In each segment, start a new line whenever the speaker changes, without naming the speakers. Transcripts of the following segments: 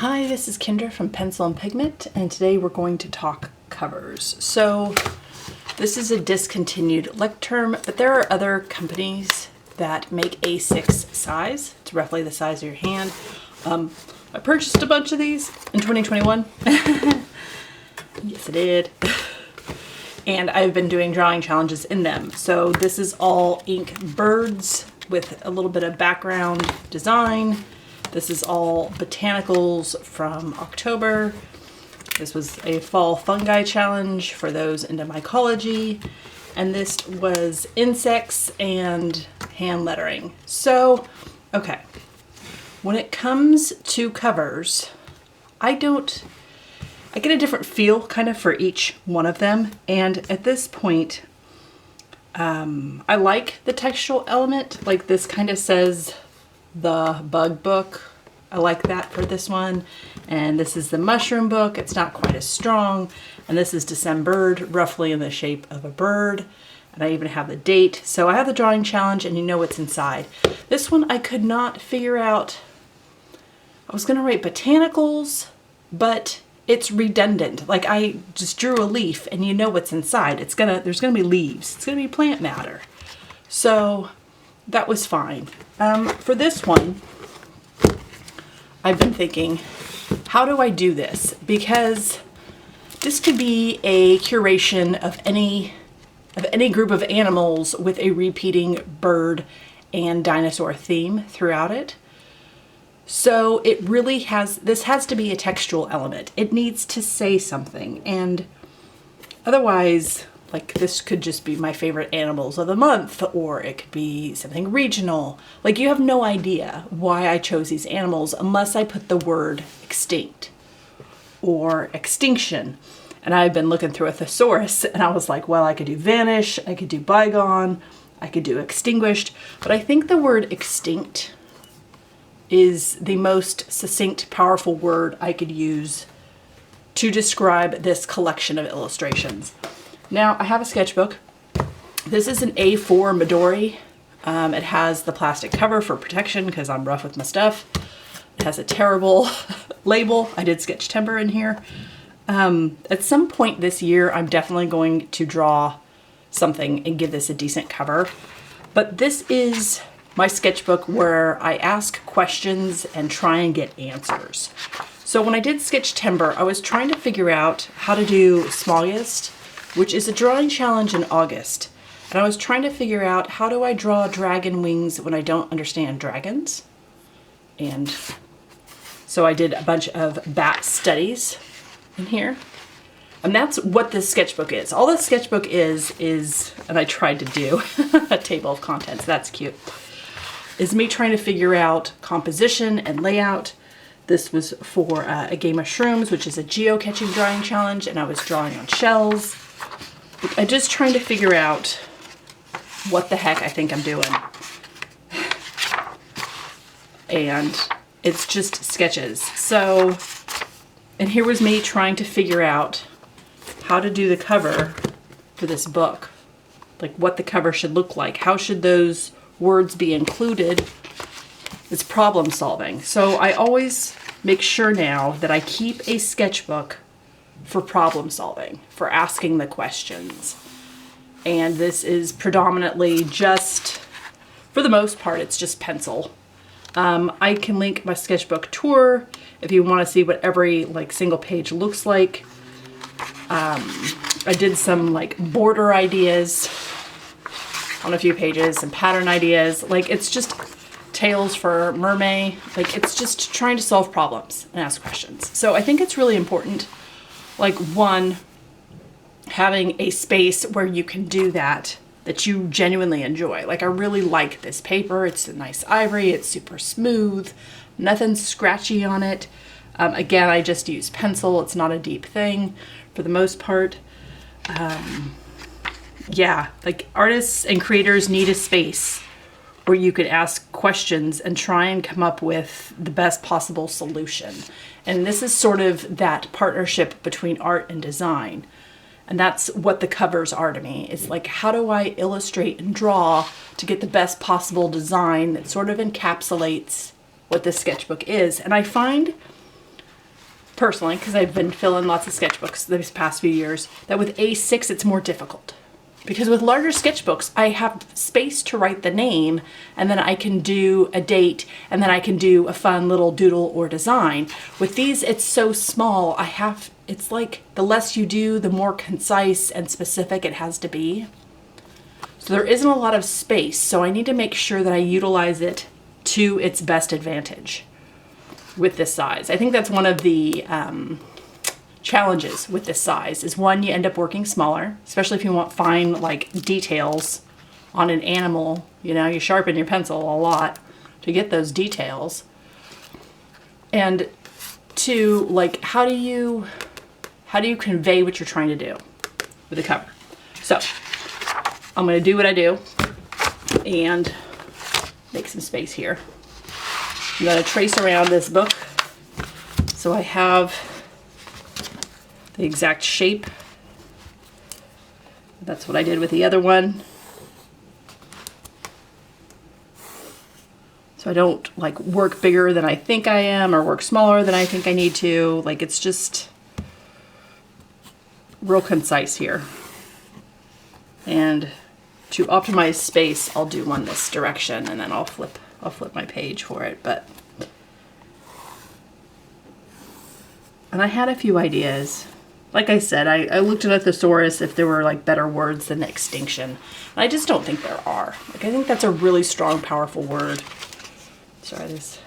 Hi, this is Kendra from Pencil and Pigment, and today we're going to talk covers. So this is a discontinued lectern, but there are other companies that make A6 size. It's roughly the size of your hand. I purchased a bunch of these in 2021. Yes, I did. And I've been doing drawing challenges in them. So this is all ink birds with a little bit of background design. This is all botanicals from October. This was a fall fungi challenge for those into mycology. And this was insects and hand lettering. So, okay. When it comes to covers, I get a different feel kind of for each one of them. And at this point, I like the textual element. Like this kind of says the bug book. I like that for this one. And this is the mushroom book. It's not quite as strong. And this is Decembered, roughly in the shape of a bird. And I even have the date. So I have the drawing challenge and you know what's inside. This one I could not figure out. I was gonna write botanicals, but it's redundant. Like I just drew a leaf and you know what's inside. There's gonna be leaves. It's gonna be plant matter. So that was fine. For this one, I've been thinking, how do I do this? Because this could be a curation of any group of animals with a repeating bird and dinosaur theme throughout it. So it really this has to be a textual element. It needs to say something. And otherwise, like this could just be my favorite animals of the month, or it could be something regional. Like you have no idea why I chose these animals unless I put the word extinct or extinction. And I've been looking through a thesaurus and I was like, well, I could do vanish, I could do bygone, I could do extinguished, but I think the word extinct is the most succinct, powerful word I could use to describe this collection of illustrations. Now, I have a sketchbook. This is an A4 Midori. It has the plastic cover for protection because I'm rough with my stuff. It has a terrible label. I did sketch timber in here. At some point this year, I'm definitely going to draw something and give this a decent cover. But this is my sketchbook where I ask questions and try and get answers. So when I did sketch timber, I was trying to figure out how to do smallest, which is a drawing challenge in August. And I was trying to figure out how do I draw dragon wings when I don't understand dragons. And so I did a bunch of bat studies in here. And that's what this sketchbook is. All this sketchbook is, and I tried to do a table of contents, that's cute, is me trying to figure out composition and layout. This was for a game of shrooms, which is a geocaching drawing challenge, and I was drawing on shells. I'm just trying to figure out what the heck I think I'm doing. And it's just sketches. So, and here was me trying to figure out how to do the cover for this book. Like what the cover should look like. How should those words be included? It's problem solving. So I always make sure now that I keep a sketchbook for problem solving, for asking the questions. And this is predominantly just, for the most part, it's just pencil. I can link my sketchbook tour if you want to see what every single page looks like. I did some border ideas on a few pages, some pattern ideas. It's just tales for mermaid. It's just trying to solve problems and ask questions. So I think it's really important, one, having a space where you can do that you genuinely enjoy. I really like this paper. It's a nice ivory. It's super smooth. Nothing scratchy on it. Again, I just use pencil. It's not a deep thing for the most part. Yeah, artists and creators need a space where you could ask questions and try and come up with the best possible solution. And this is sort of that partnership between art and design. And that's what the covers are to me. It's how do I illustrate and draw to get the best possible design that sort of encapsulates what this sketchbook is. And I find personally, because I've been filling lots of sketchbooks these past few years, that with A6 it's more difficult. Because with larger sketchbooks, I have space to write the name, and then I can do a date, and then I can do a fun little doodle or design. With these, it's so small, it's like the less you do, the more concise and specific it has to be. So there isn't a lot of space, so I need to make sure that I utilize it to its best advantage with this size. I think that's one of the challenges with this size is, one, you end up working smaller, especially if you want fine like details on an animal. You know, you sharpen your pencil a lot to get those details. And two, like how do you convey what you're trying to do with the cover? So I'm going to do what I do and make some space here. I'm going to trace around this book so I have the exact shape. That's what I did with the other one. So I don't like work bigger than I think I am or work smaller than I think I need to. Like, it's just real concise here. And to optimize space, I'll do one this direction and then I'll flip my page for it. And I had a few ideas. Like I said, I looked at a thesaurus if there were like better words than extinction. And I just don't think there are. Like, I think that's a really strong, powerful word. Sorry, this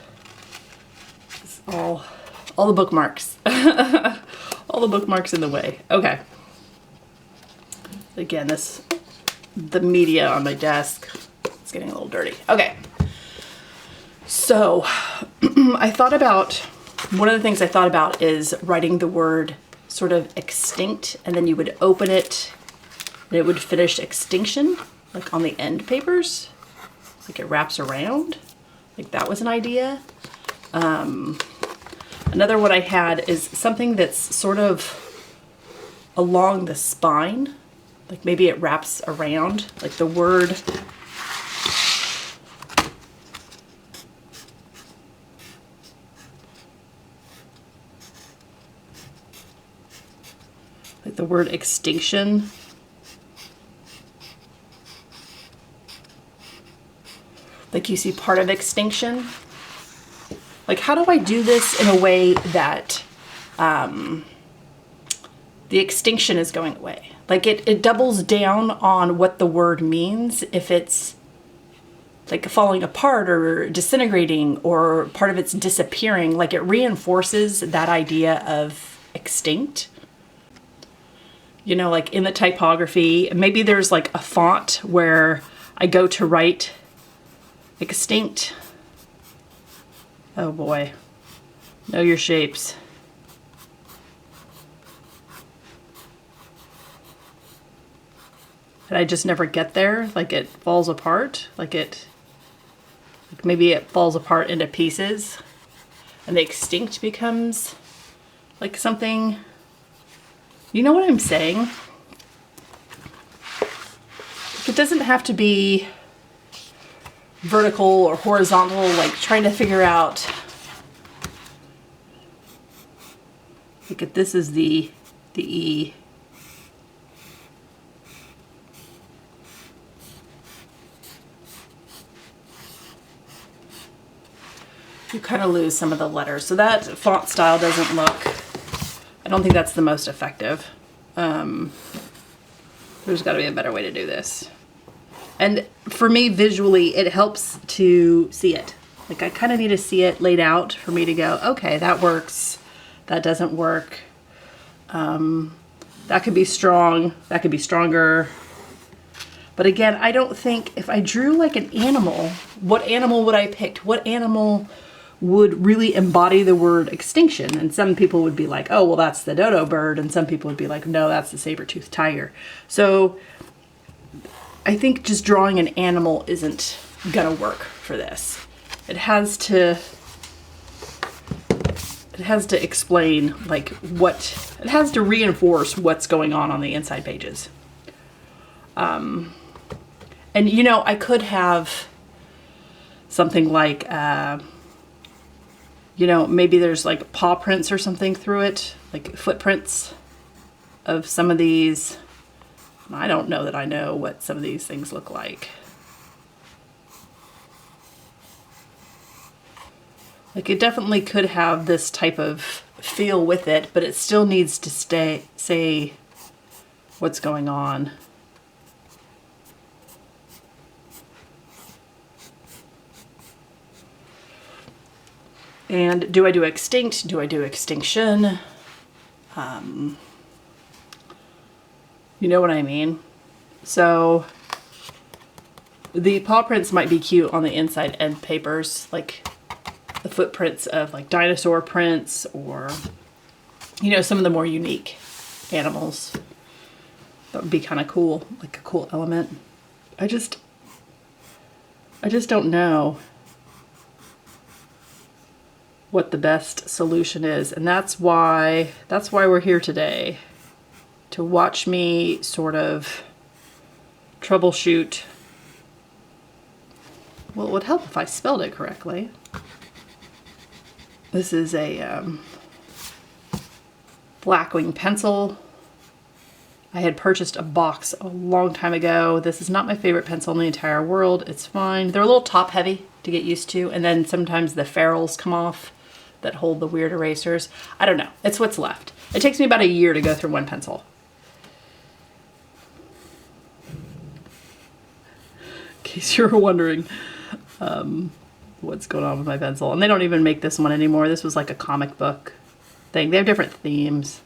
is all the bookmarks. All the bookmarks in the way. Okay. Again, the media on my desk, it's getting a little dirty. Okay. So one of the things I thought about is writing the word sort of extinct, and then you would open it and it would finish extinction, like on the end papers, like it wraps around. Like, that was an idea. Another one I had is something that's sort of along the spine, like maybe it wraps around, like the word. Like the word extinction. Like, you see part of extinction. Like, how do I do this in a way that the extinction is going away? Like, it doubles down on what the word means if it's like falling apart or disintegrating or part of it's disappearing. Like, it reinforces that idea of extinct. You know, like in the typography, maybe there's like a font where I go to write extinct. Oh boy, know your shapes. And I just never get there. Like, it falls apart. Like maybe it falls apart into pieces and the extinct becomes like something. You know what I'm saying? It doesn't have to be vertical or horizontal, like trying to figure out, look at this is the E. You kind of lose some of the letters. So that font style doesn't look, I don't think that's the most effective. There's got to be a better way to do this. And for me, visually, it helps to see it. Like, I kind of need to see it laid out for me to go, okay, that works. That doesn't work. That could be strong. That could be stronger. But again, I don't think if I drew like an animal, what animal would I pick? What animal would really embody the word extinction? And some people would be like, oh, well, that's the dodo bird. And some people would be like, no, that's the saber-toothed tiger. So I think just drawing an animal isn't gonna work for this. It has to explain like it has to reinforce what's going on the inside pages. And you know, I could have something like you know, maybe there's like paw prints or something through it, like footprints of some of these. I don't know that I know what some of these things look like. Like it definitely could have this type of feel with it, but it still needs to say what's going on. And do I do extinct? Do I do extinction? You know what I mean? So the paw prints might be cute on the inside end papers, like the footprints of like dinosaur prints, or, you know, some of the more unique animals. That would be kind of cool, like a cool element. I just don't know what the best solution is, and that's why we're here today, to watch me sort of troubleshoot. Well, it would help if I spelled it correctly. This is a Blackwing pencil. I had purchased a box a long time ago. This is not my favorite pencil in the entire world. It's fine. They're a little top heavy to get used to, and then sometimes the ferrules come off that hold the weird erasers. I don't know. It's what's left. It takes me about a year to go through one pencil. In case you were wondering what's going on with my pencil. And they don't even make this one anymore. This was like a comic book thing. They have different themes.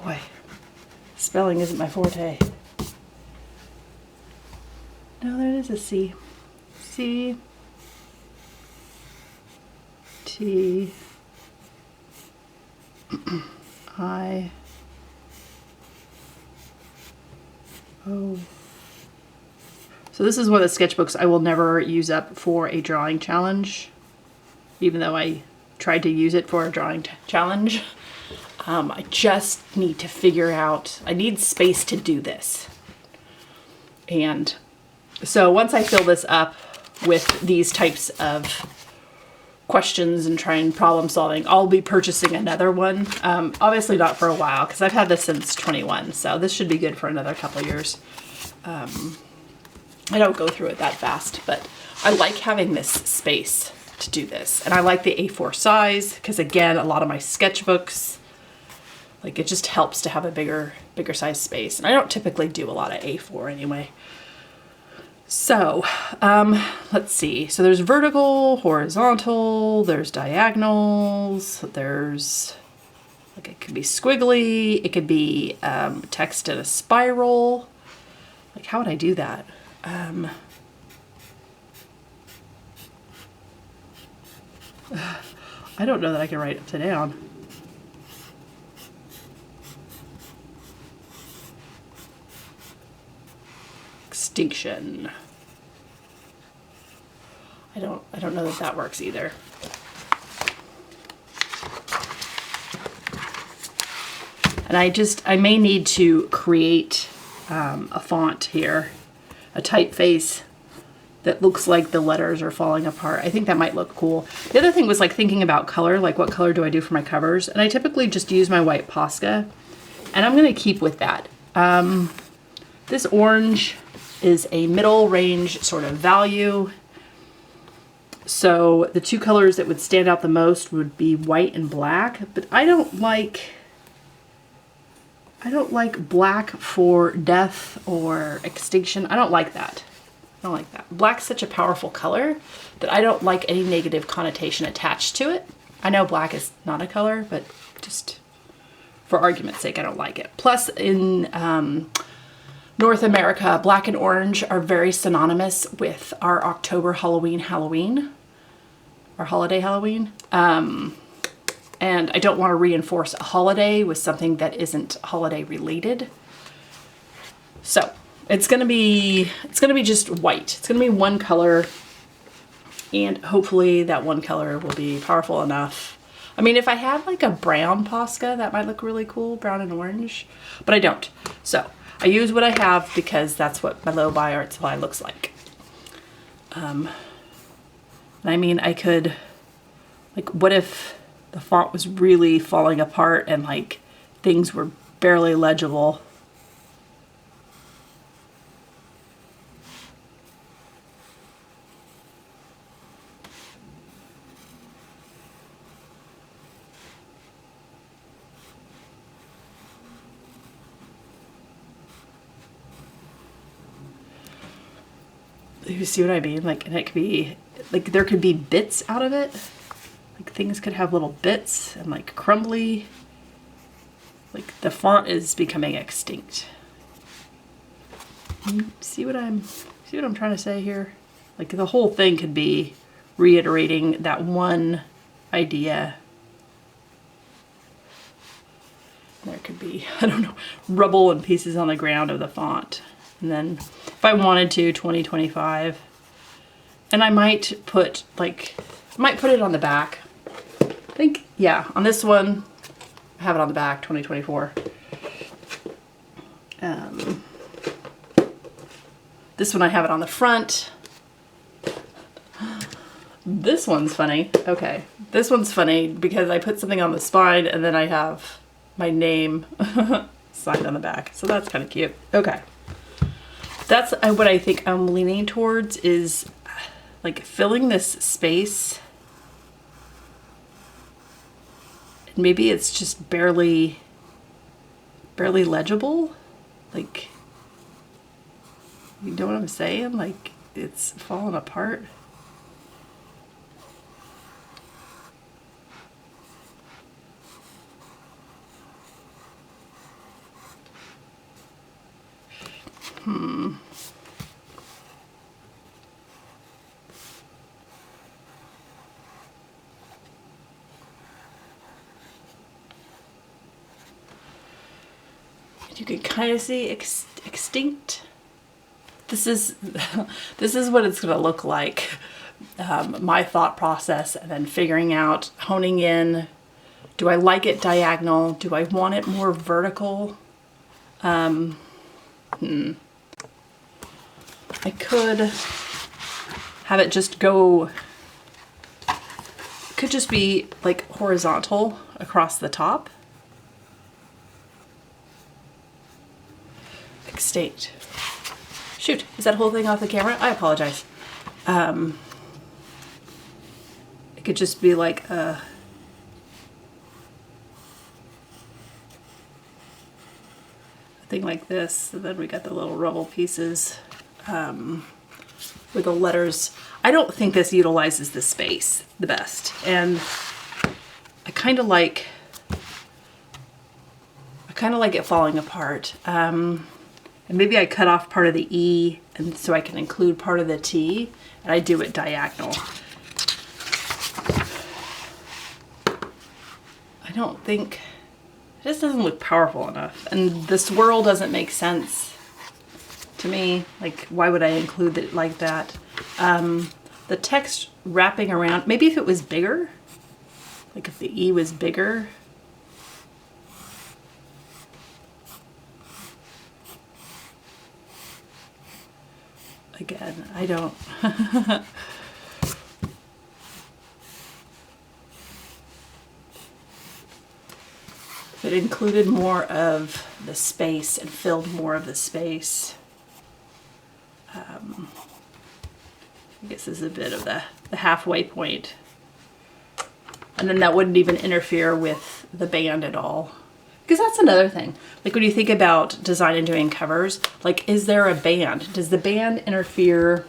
Boy, spelling isn't my forte. No, there is a C. C T I O. So this is one of the sketchbooks I will never use up for a drawing challenge, even though I tried to use it for a drawing challenge. I just need to figure out, I need space to do this. And so once I fill this up with these types of questions and trying problem solving, I'll be purchasing another one. Obviously not for a while, because I've had this since 21, so this should be good for another couple years. I don't go through it that fast, but I like having this space to do this. And I like the A4 size, because again, a lot of my sketchbooks, like it just helps to have a bigger size space. And I don't typically do a lot of A4 anyway. So, let's see. So there's vertical, horizontal, there's diagonals, there's, like it could be squiggly, it could be text in a spiral. Like how would I do that? I don't know that I can write it down. Extinction. I don't know that works either. And I may need to create a font here, a typeface that looks like the letters are falling apart. I think that might look cool. The other thing was like thinking about color, like what color do I do for my covers? And I typically just use my white Posca, and I'm gonna keep with that. This orange is a middle range sort of value. So the two colors that would stand out the most would be white and black, but I don't like black for death or extinction. I don't like that. I don't like that. Black's such a powerful color that I don't like any negative connotation attached to it. I know black is not a color, but just for argument's sake, I don't like it. Plus in North America, black and orange are very synonymous with our October Halloween, our holiday Halloween. And I don't want to reinforce a holiday with something that isn't holiday related. So it's gonna be just white. It's gonna be one color, and hopefully that one color will be powerful enough. I mean, if I had like a brown Posca, that might look really cool, brown and orange, but I don't. So I use what I have because that's what my low buy art supply looks like. I mean, I could, like, what if the font was really falling apart and like things were barely legible? You see what I mean? Like, and it could be, like, there could be bits out of it. Like, things could have little bits and, like, crumbly. Like, the font is becoming extinct. See what I'm trying to say here? Like, the whole thing could be reiterating that one idea. There could be, I don't know, rubble and pieces on the ground of the font. And then if I wanted to, 2025. And I might put, like, I might put it on the back. I think, yeah, on this one, I have it on the back, 2024. This one I have it on the front. This one's funny. Okay, this one's funny because I put something on the spine and then I have my name signed on the back. So that's kind of cute. Okay. That's what I think I'm leaning towards, is like filling this space. And maybe it's just barely legible. Like, you know what I'm saying? Like, it's falling apart. You can kind of see extinct. This is what it's gonna look like. My thought process, and then figuring out, honing in. Do I like it diagonal? Do I want it more vertical? I could have it just go, could just be like horizontal across the top. Extinct. Shoot, is that whole thing off the camera? I apologize. It could just be like a thing like this, and then we got the little rubble pieces with the letters. I don't think this utilizes the space the best, and I kind of like it falling apart. And maybe I cut off part of the E, and so I can include part of the T, and I do it diagonal. I don't think, it just doesn't look powerful enough, and the swirl doesn't make sense to me. Like, why would I include it like that? The text wrapping around, maybe if it was bigger, like if the E was bigger. Again, I don't. If it included more of the space and filled more of the space. I guess this is a bit of the halfway point. And then that wouldn't even interfere with the band at all. Because that's another thing. Like, when you think about design and doing covers, like, is there a band? Does the band interfere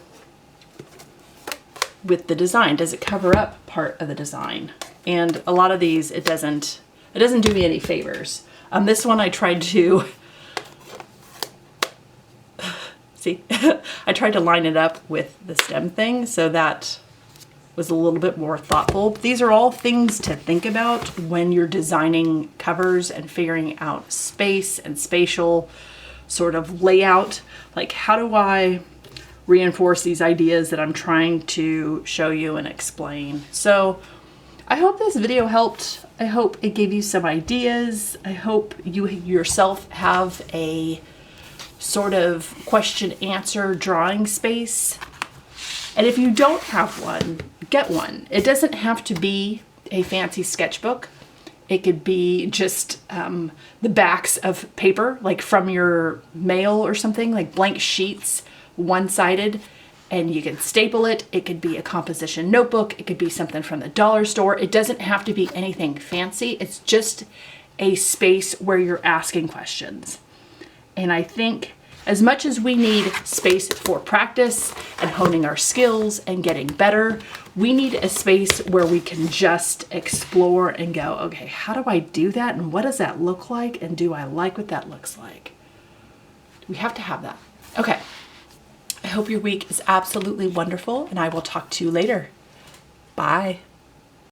with the design? Does it cover up part of the design? And a lot of these, it doesn't do me any favors. This one I tried to, see, I tried to line it up with the stem thing, so that was a little bit more thoughtful. These are all things to think about when you're designing covers and figuring out space and spatial sort of layout. Like, how do I reinforce these ideas that I'm trying to show you and explain? So I hope this video helped. I hope it gave you some ideas. I hope you yourself have a sort of question answer drawing space And if you don't have one, get one. It doesn't have to be a fancy sketchbook. It could be just the backs of paper, like from your mail or something, like blank sheets, one-sided, and you can staple it. It could be a composition notebook. It could be something from the dollar store. It doesn't have to be anything fancy. It's just a space where you're asking questions. And I think as much as we need space for practice and honing our skills and getting better, we need a space where we can just explore and go, okay, how do I do that? And what does that look like? And do I like what that looks like? We have to have that. Okay. I hope your week is absolutely wonderful, and I will talk to you later. Bye.